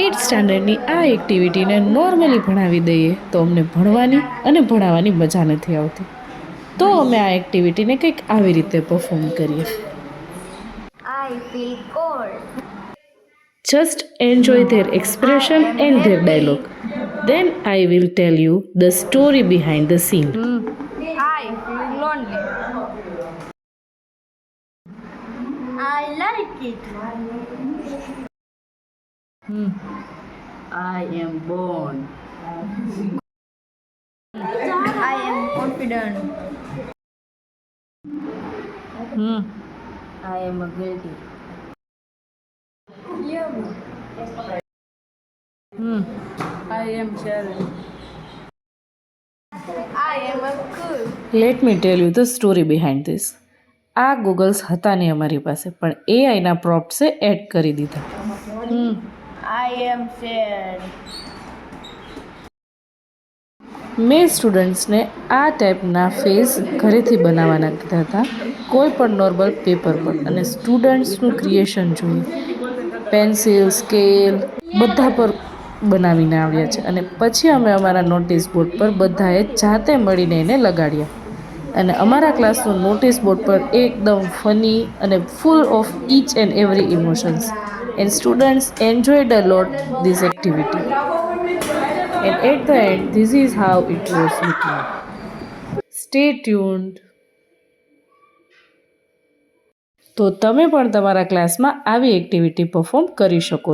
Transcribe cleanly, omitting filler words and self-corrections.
8th સ્ટાન્ડર્ડની આ એક્ટિવિટીને normally ભણાવી દઈએ તો અમને ભણવાની અને ભણાવવાની મજા નથી આવતી. તો અમે આ એક્ટિવિટીને કંઈક આવી રીતે પરફોર્મ કરીએ. I feel cold. Just enjoy their expression and their dialogue. Then I will tell you the story behind the scene. I feel lonely. I like it. I am born. I am confident. I am a guilty. I am Sharon. I am a cool. Let me tell you the story behind this. આ Googles હતા નહીં અમારી પાસે, પણ એઆઈના પ્રોપ્ટ્સે add કરી દીધા. I am sad. મેં સ્ટુડન્ટ્સને આ ટાઈપના ફેસ ઘરેથી બનાવવાના કીધા હતા, કોઈ પણ નોર્મલ પેપર પર, અને સ્ટુડન્ટ્સનું ક્રિએશન જોઈએ. પેન્સિલ, સ્કેલ બધા પર બનાવીને આવ્યા છે. અને પછી અમે અમારા નોટિસ બોર્ડ પર બધાએ જાતે મળીને એને લગાડ્યા. અને અમારા ક્લાસનું નોટિસ બોર્ડ પર એકદમ ફની અને full of each and every emotions. And students enjoyed a lot this activity. And at the end, this is how it was looking. Stay tuned. તો તમે પણ તમારા ક્લાસમાં આવી એક્ટિવિટી પરફોર્મ કરી શકો.